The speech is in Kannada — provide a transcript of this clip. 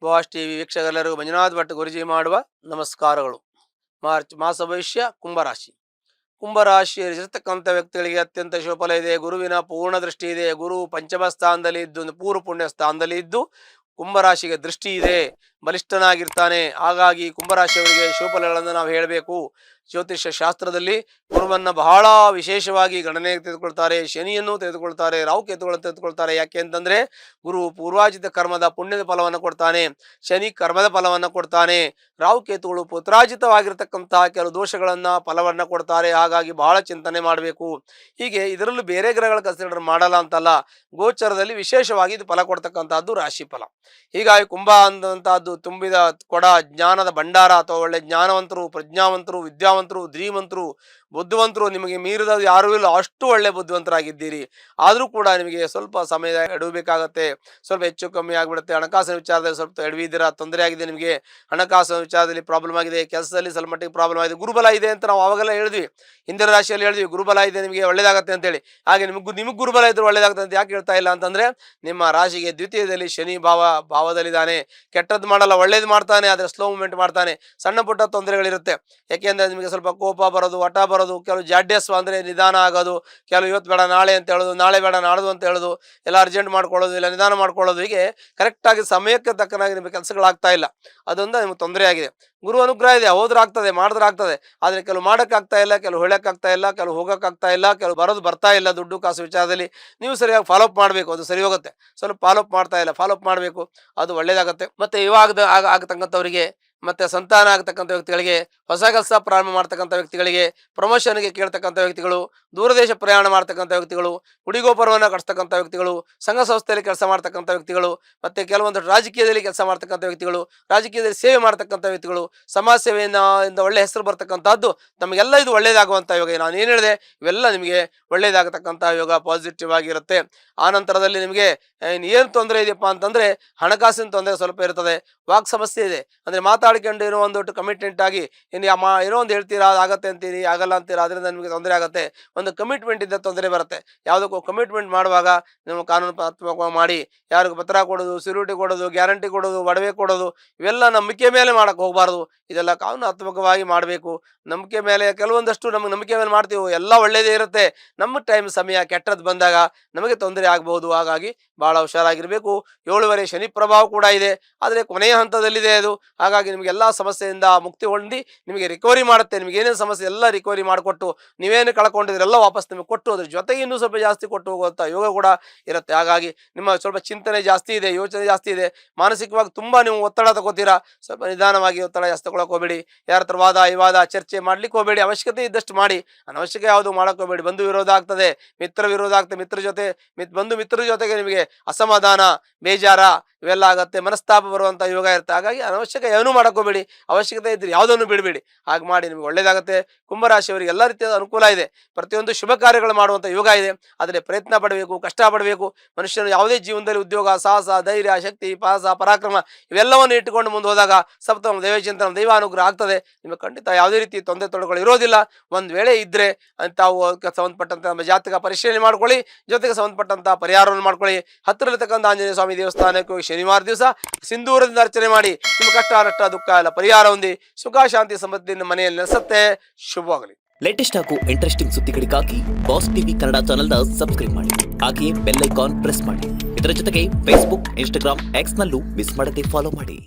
ಬಾಸ್ ಟಿವಿ ವೀಕ್ಷಕರೆಲ್ಲರಿಗೂ ಮಂಜುನಾಥ್ ಭಟ್ ಗುರುಜಿ ಮಾಡುವ ನಮಸ್ಕಾರಗಳು. ಮಾರ್ಚ್ ಮಾಸ ಭವಿಷ್ಯ ಕುಂಭರಾಶಿ. ಕುಂಭರಾಶಿಯಲ್ಲಿರತಕ್ಕಂಥ ವ್ಯಕ್ತಿಗಳಿಗೆ ಅತ್ಯಂತ ಶುಭಫಲ ಇದೆ. ಗುರುವಿನ ಪೂರ್ಣ ದೃಷ್ಟಿ ಇದೆ. ಗುರು ಪಂಚಮ ಸ್ಥಾನದಲ್ಲಿ ಇದ್ದು ಪೂರ್ವ ಪುಣ್ಯ ಸ್ಥಾನದಲ್ಲಿ ಇದ್ದು ಕುಂಭರಾಶಿಗೆ ದೃಷ್ಟಿ ಇದೆ, ಬಲಿಷ್ಠನಾಗಿರ್ತಾನೆ. ಹಾಗಾಗಿ ಕುಂಭರಾಶಿಯವರಿಗೆ ಶುಭಫಲಗಳನ್ನು ನಾವು ಹೇಳಬೇಕು. ಜ್ಯೋತಿಷ್ಯ ಶಾಸ್ತ್ರದಲ್ಲಿ ಗುರುವನ್ನ ಬಹಳ ವಿಶೇಷವಾಗಿ ಗಣನೆಗೆ ತೆಗೆದುಕೊಳ್ತಾರೆ. ಶನಿಯನ್ನು ತೆಗೆದುಕೊಳ್ತಾರೆ, ರಾಹುಕೇತುಗಳನ್ನು ತೆಗೆದುಕೊಳ್ತಾರೆ. ಯಾಕೆ ಅಂತಂದ್ರೆ ಗುರು ಪೂರ್ವಾಜಿತ ಕರ್ಮದ ಪುಣ್ಯದ ಫಲವನ್ನು ಕೊಡ್ತಾನೆ, ಶನಿ ಕರ್ಮದ ಫಲವನ್ನು ಕೊಡ್ತಾನೆ. ರಾಹುಕೇತುಗಳು ಪುತ್ರಾಜಿತವಾಗಿರ್ತಕ್ಕಂತಹ ಕೆಲವು ದೋಷಗಳನ್ನ ಫಲವನ್ನ ಕೊಡ್ತಾರೆ. ಹಾಗಾಗಿ ಬಹಳ ಚಿಂತನೆ ಮಾಡಬೇಕು. ಹೀಗೆ ಇದರಲ್ಲೂ ಬೇರೆ ಗ್ರಹಗಳ ಕನ್ಸಿಡರ್ ಮಾಡಲ್ಲ ಅಂತಲ್ಲ, ಗೋಚರದಲ್ಲಿ ವಿಶೇಷವಾಗಿ ಇದು ಫಲ ಕೊಡ್ತಕ್ಕಂತಹದ್ದು ರಾಶಿ ಫಲ. ಹೀಗಾಗಿ ಕುಂಭ ಅಂತಂತಹದ್ದು ತುಂಬಿದ ಕೊಡ, ಜ್ಞಾನದ ಭಂಡಾರ, ಅಥವಾ ಒಳ್ಳೆ ಜ್ಞಾನವಂತರು, ಪ್ರಜ್ಞಾವಂತರು, ವಿದ್ಯಾವಂತರು, ಧೀಮಂತರು, ಬುದ್ಧಿವಂತರು ನಿಮಗೆ ಮೀರಿದ ಯಾರೂ ಇಲ್ಲ, ಅಷ್ಟು ಒಳ್ಳೆ ಬುದ್ಧಿವಂತರಾಗಿದ್ದೀರಿ. ಆದರೂ ಕೂಡ ನಿಮಗೆ ಸ್ವಲ್ಪ ಸಮಯ ಎಡಬೇಕಾಗತ್ತೆ, ಸ್ವಲ್ಪ ಹೆಚ್ಚು ಕಮ್ಮಿ ಆಗಿಬಿಡುತ್ತೆ. ಹಣಕಾಸಿನ ವಿಚಾರದಲ್ಲಿ ಸ್ವಲ್ಪ ಎಡವಿದ್ದೀರಾ, ತೊಂದರೆ ಆಗಿದೆ, ನಿಮಗೆ ಹಣಕಾಸಿನ ವಿಚಾರದಲ್ಲಿ ಪ್ರಾಬ್ಲಮ್ ಆಗಿದೆ, ಕೆಲಸದಲ್ಲಿ ಸ್ವಲ್ಪ ಮಟ್ಟಿಗೆ ಪ್ರಾಬ್ಲಮ್ ಆಗಿದೆ. ಗುರುಬಲ ಇದೆ ಅಂತ ನಾವು ಅವಾಗೆಲ್ಲ ಹೇಳಿದ್ವಿ, ಹಿಂದಿನ ರಾಶಿಯಲ್ಲಿ ಹೇಳಿದ್ವಿ ಗುರುಬಲ ಇದೆ ನಿಮಗೆ ಒಳ್ಳೇದಾಗತ್ತೆ ಅಂತೇಳಿ. ಹಾಗೆ ನಿಮಗೆ ಗುರುಬಲ ಇದ್ರೆ ಒಳ್ಳೇದಾಗುತ್ತೆ ಅಂತ ಯಾಕೆ ಹೇಳ್ತಾ ಇಲ್ಲ ಅಂತಂದ್ರೆ, ನಿಮ್ಮ ರಾಶಿಗೆ ದ್ವಿತೀಯದಲ್ಲಿ ಶನಿ ಭಾವದಲ್ಲಿದ್ದಾನೆ. ಕೆಟ್ಟದ್ದು ಮಾಡಲ್ಲ, ಒಳ್ಳೇದು ಮಾಡ್ತಾನೆ, ಆದರೆ ಸ್ಲೋ ಮೂವ್ಮೆಂಟ್ ಮಾಡ್ತಾನೆ. ಸಣ್ಣ ಪುಟ್ಟ ತೊಂದರೆಗಳಿರುತ್ತೆ. ಯಾಕೆಂದ್ರೆ ನಿಮಗೆ ಸ್ವಲ್ಪ ಕೋಪ ಬರೋದು, ಹಠ ಬರೋದು, ಕೆಲವು ಜಾಡ್ಯಸ್ವ ಅಂದ್ರೆ ನಿಧಾನ ಆಗೋದು, ಕೆಲವು ಇವತ್ತು ಬೇಡ ನಾಳೆ ಅಂತ ಹೇಳೋದು, ನಾಳೆ ಬೇಡ ನಾಡ್ದು ಅಂತ ಹೇಳೋದು, ಎಲ್ಲ ಅರ್ಜೆಂಟ್ ಮಾಡ್ಕೊಳ್ಳೋದು, ಇಲ್ಲ ನಿಧಾನ ಮಾಡ್ಕೊಳ್ಳೋದು. ಹೀಗೆ ಕರೆಕ್ಟಾಗಿ ಸಮಯಕ್ಕೆ ತಕ್ಕನಾಗಿ ನಿಮಗೆ ಕೆಲಸಗಳಾಗ್ತಾ ಇಲ್ಲ, ಅದೊಂದು ನಿಮ್ಗೆ ತೊಂದರೆ ಆಗಿದೆ. ಗುರು ಅನುಗ್ರಹ ಇದೆ, ಹೋದ್ರೆ ಆಗ್ತದೆ, ಮಾಡಿದ್ರೆ ಆಗ್ತದೆ. ಆದರೆ ಕೆಲವು ಮಾಡೋಕ್ಕಾಗ್ತಾ ಇಲ್ಲ, ಕೆಲವು ಹೇಳಕ್ಕಾಗ್ತಾ ಇಲ್ಲ, ಕೆಲವು ಹೋಗೋಕ್ಕಾಗ್ತಾ ಇಲ್ಲ, ಕೆಲವು ಬರೋದು ಬರ್ತಾ ಇಲ್ಲ. ದುಡ್ಡು ಕಾಸು ವಿಚಾರದಲ್ಲಿ ನೀವು ಸರಿಯಾಗಿ ಫಾಲೋಅಪ್ ಮಾಡಬೇಕು, ಅದು ಸರಿ ಹೋಗುತ್ತೆ. ಸ್ವಲ್ಪ ಫಾಲೋಅಪ್ ಮಾಡ್ತಾ ಇಲ್ಲ, ಫಾಲೋಅಪ್ ಮಾಡಬೇಕು, ಅದು ಒಳ್ಳೇದಾಗುತ್ತೆ. ಮತ್ತೆ ಇವಾಗ ಆಗತಕ್ಕಂಥವರಿಗೆ, ಮತ್ತೆ ಸಂತಾನ ಆಗ್ತಕ್ಕಂಥ ವ್ಯಕ್ತಿಗಳಿಗೆ, ಹೊಸ ಕೆಲಸ ಪ್ರಾರಂಭ ಮಾಡ್ತಕ್ಕಂಥ ವ್ಯಕ್ತಿಗಳಿಗೆ, ಪ್ರಮೋಷನ್ಗೆ ಕೇಳ್ತಕ್ಕಂಥ ವ್ಯಕ್ತಿಗಳು, ದೂರದೇಶ ಪ್ರಯಾಣ ಮಾಡ್ತಕ್ಕಂಥ ವ್ಯಕ್ತಿಗಳು, ಗುಡಿಗೋಪುರವನ್ನು ಕಟ್ಸ್ತಕ್ಕಂಥ ವ್ಯಕ್ತಿಗಳು, ಸಂಘ ಸಂಸ್ಥೆಯಲ್ಲಿ ಕೆಲಸ ಮಾಡ್ತಕ್ಕಂಥ ವ್ಯಕ್ತಿಗಳು, ಮತ್ತೆ ಕೆಲವೊಂದು ರಾಜಕೀಯದಲ್ಲಿ ಕೆಲಸ ಮಾಡ್ತಕ್ಕಂಥ ವ್ಯಕ್ತಿಗಳು, ರಾಜಕೀಯದಲ್ಲಿ ಸೇವೆ ಮಾಡ್ತಕ್ಕಂಥ ವ್ಯಕ್ತಿಗಳು, ಸಮಾಜ ಸೇವೆಯಿಂದ ಒಳ್ಳೆ ಹೆಸರು ಬರ್ತಕ್ಕಂಥದ್ದು, ನಮಗೆಲ್ಲ ಇದು ಒಳ್ಳೇದಾಗುವಂಥ ಯೋಗ. ನಾನು ಏನು ಹೇಳಿದೆ, ಇವೆಲ್ಲ ನಿಮಗೆ ಒಳ್ಳೇದಾಗತಕ್ಕಂಥ ಯೋಗ, ಪಾಸಿಟಿವ್ ಆಗಿರುತ್ತೆ. ಆ ನಂತರದಲ್ಲಿ ನಿಮಗೆ ಏನು ತೊಂದರೆ ಇದೆಯಪ್ಪ ಅಂತಂದ್ರೆ, ಹಣಕಾಸಿನ ತೊಂದರೆ ಸ್ವಲ್ಪ ಇರ್ತದೆ, ವಾಕ್ ಸಮಸ್ಯೆ ಇದೆ. ಅಂದ್ರೆ ಮಾತಾಡ್ಕೊಂಡು ಏನೋ ಒಂದು ಕಮಿಟ್ಮೆಂಟ್ ಆಗಿ ಏನೋ ಒಂದು ಹೇಳ್ತೀರಾ, ಆಗತ್ತೆ ಅಂತೀರಿ, ಆಗಲ್ಲ ಅಂತೀರಾ, ಅದರಿಂದ ನಿಮಗೆ ತೊಂದರೆ ಆಗುತ್ತೆ. ಒಂದು ಕಮಿಟ್ಮೆಂಟ್ ಇಂದ ತೊಂದರೆ ಬರುತ್ತೆ. ಯಾವುದಕ್ಕೂ ಕಮಿಟ್ಮೆಂಟ್ ಮಾಡುವಾಗ ನೀವು ಕಾನೂನಾತ್ಮಕವಾಗಿ ಮಾಡಿ, ಯಾರಿಗೂ ಪತ್ರ ಕೊಡೋದು, ಸಿಕ್ಯೂರಿಟಿ ಕೊಡೋದು, ಗ್ಯಾರಂಟಿ ಕೊಡೋದು, ಒಡವೆ ಕೊಡೋದು, ಇವೆಲ್ಲ ನಂಬಿಕೆ ಮೇಲೆ ಮಾಡಕ್ಕೆ ಹೋಗಬಾರ್ದು. ಇದೆಲ್ಲ ಕಾನೂನಾತ್ಮಕವಾಗಿ ಮಾಡಬೇಕು. ನಂಬಿಕೆ ಮೇಲೆ ಕೆಲವೊಂದಷ್ಟು ನಮಗೆ ನಂಬಿಕೆ ಮೇಲೆ ಮಾಡ್ತೀವಿ, ಎಲ್ಲ ಒಳ್ಳೇದೇ ಇರುತ್ತೆ. ನಮ್ಮ ಟೈಮ್ ಸಮಯ ಕೆಟ್ಟದ್ದು ಬಂದಾಗ ನಮಗೆ ತೊಂದರೆ ಆಗಬಹುದು. ಹಾಗಾಗಿ ಬಹಳ ಹುಷಾರಾಗಿರ್ಬೇಕು. 7 ಶನಿ ಪ್ರಭಾವ ಕೂಡ ಇದೆ, ಆದರೆ ಕೊನೆಯ ಹಂತದಲ್ಲಿದೆ ಅದು. ಹಾಗಾಗಿ ನಿಮಗೆ ಎಲ್ಲ ಸಮಸ್ಯೆಯಿಂದ ಮುಕ್ತಿ ಹೊಂದಿ ನಿಮಗೆ ರಿಕವರಿ ಮಾಡುತ್ತೆ. ನಿಮಗೆ ಏನೇನು ಸಮಸ್ಯೆ ಎಲ್ಲ ರಿಕವರಿ ಮಾಡಿಕೊಟ್ಟು, ನೀವೇನು ಕಳ್ಕೊಂಡಿದ್ರೆಲ್ಲ ವಾಪಸ್ ನಿಮಗೆ ಕೊಟ್ಟು, ಅದ್ರ ಜೊತೆಗೆ ಇನ್ನೂ ಸ್ವಲ್ಪ ಜಾಸ್ತಿ ಕೊಟ್ಟು ಹೋಗುವಂಥ ಯೋಗ ಕೂಡ ಇರುತ್ತೆ. ಹಾಗಾಗಿ ನಿಮ್ಮ ಸ್ವಲ್ಪ ಚಿಂತನೆ ಜಾಸ್ತಿ ಇದೆ, ಯೋಚನೆ ಜಾಸ್ತಿ ಇದೆ, ಮಾನಸಿಕವಾಗಿ ತುಂಬಾ ನೀವು ಒತ್ತಡ ತಗೋತೀರಾ. ಸ್ವಲ್ಪ ನಿಧಾನವಾಗಿ ಒತ್ತಡ ಜಾಸ್ತಿ ತಗೊಳಕ್ ಹೋಗಬೇಡಿ. ಯಾರ ಹತ್ರ ವಾದ ವಿವಾದ ಚರ್ಚೆ ಮಾಡ್ಲಿಕ್ಕೆ ಹೋಗಬೇಡಿ. ಅವಶ್ಯಕತೆ ಇದ್ದಷ್ಟು ಮಾಡಿ, ಅನವಶ್ಯಕ ಯಾವುದು ಮಾಡಕ್ ಹೋಗಬೇಡಿ. ಬಂಧು ವಿರೋಧ ಆಗ್ತದೆ, ಮಿತ್ರ ವಿರೋಧ ಆಗ್ತದೆ, ಮಿತ್ರರ ಜೊತೆಗೆ ನಿಮಗೆ ಅಸಮಾಧಾನ, ಬೇಜಾರ ಇವೆಲ್ಲ ಆಗತ್ತೆ, ಮನಸ್ತಾಪ ಬರುವಂತ ಯೋಗ ಇರುತ್ತೆ. ಹಾಗಾಗಿ ಅನವಶ್ಯಕ ಏನೂ ಮಾಡಕ್ ಹೋಗಬೇಡಿ. ಅವಶ್ಯಕತೆ ಇದ್ರೆ ಯಾವುದನ್ನು ಬಿಡಬೇಡಿ. ಹಾಗೆ ಮಾಡಿ ನಿಮಗೆ ಒಳ್ಳೇದಾಗುತ್ತೆ. ಕುಂಭರಾಶಿಯವರಿಗೆ ಎಲ್ಲ ರೀತಿಯ ಅನುಕೂಲ ಇದೆ. ಪ್ರತಿಯೊಂದು ಶುಭ ಕಾರ್ಯಗಳು ಮಾಡುವಂತ ಯೋಗ ಇದೆ. ಆದರೆ ಪ್ರಯತ್ನ ಪಡಬೇಕು, ಕಷ್ಟ ಪಡಬೇಕು. ಮನುಷ್ಯನು ಯಾವುದೇ ಜೀವನದಲ್ಲಿ ಉದ್ಯೋಗ, ಸಾಹಸ, ಧೈರ್ಯ, ಶಕ್ತಿ, ಪರಾಕ್ರಮ ಇವೆಲ್ಲವನ್ನು ಇಟ್ಟುಕೊಂಡು ಮುಂದೆ ಹೋದಾಗ ಸಪ್ತಮ ದೈವಚಿಂತನ, ದೈವಾನುಗ್ರಹ ಆಗ್ತದೆ. ನಿಮಗೆ ಖಂಡಿತ ಯಾವುದೇ ರೀತಿ ತೊಂದರೆ ತೊಡಗಳು ಇರೋದಿಲ್ಲ. ಒಂದ್ ವೇಳೆ ಇದ್ರೆ ತಾವು ಸಂಬಂಧಪಟ್ಟಂತ ನಮ್ಮ ಜಾತಕ ಪರಿಶೀಲನೆ ಮಾಡ್ಕೊಳ್ಳಿ, ಜೊತೆಗೆ ಸಂಬಂಧಪಟ್ಟಂತ ಪರಿಹಾರವನ್ನು ಮಾಡ್ಕೊಳ್ಳಿ. ಹತ್ತಿರತಕ್ಕಂಥ ಆಂಜನೇಯ ಸ್ವಾಮಿ ದೇವಸ್ಥಾನಕ್ಕೆ ಶನಿವಾರ ದಿವಸ ಸಿಂಧೂರದಿಂದ ಅರ್ಚನೆ ಮಾಡಿ ನಿಮ್ಮ ಕಷ್ಟ ನಷ್ಟ ದುಃಖ ಎಲ್ಲ ಪರಿಹಾರ ಹೊಂದಿ ಸುಖ ಶಾಂತಿ ಸಮೃದ್ಧಿಯಿಂದ ಮನೆಯಲ್ಲಿ ನೆಲೆಸುತ್ತೆ. ಶುಭವಾಗಲಿ. ಲೇಟೆಸ್ಟ್ ಹಾಗೂ ಇಂಟ್ರೆಸ್ಟಿಂಗ್ ಸುದ್ದಿಗಳಿಗಾಗಿ ಬಾಸ್ ಟಿವಿ ಕನ್ನಡ ಚಾನೆಲ್ನ ಸಬ್ಸ್ಕ್ರೈಬ್ ಮಾಡಿ, ಹಾಗೆಯೇ ಬೆಲ್ ಐಕಾನ್ ಪ್ರೆಸ್ ಮಾಡಿ. ಇದರ ಜೊತೆಗೆ ಫೇಸ್ಬುಕ್, ಇನ್ಸ್ಟಾಗ್ರಾಮ್, ಎಕ್ಸ್ ನಲ್ಲೂ ಮಿಸ್ ಮಾಡದೆ ಫಾಲೋ ಮಾಡಿ.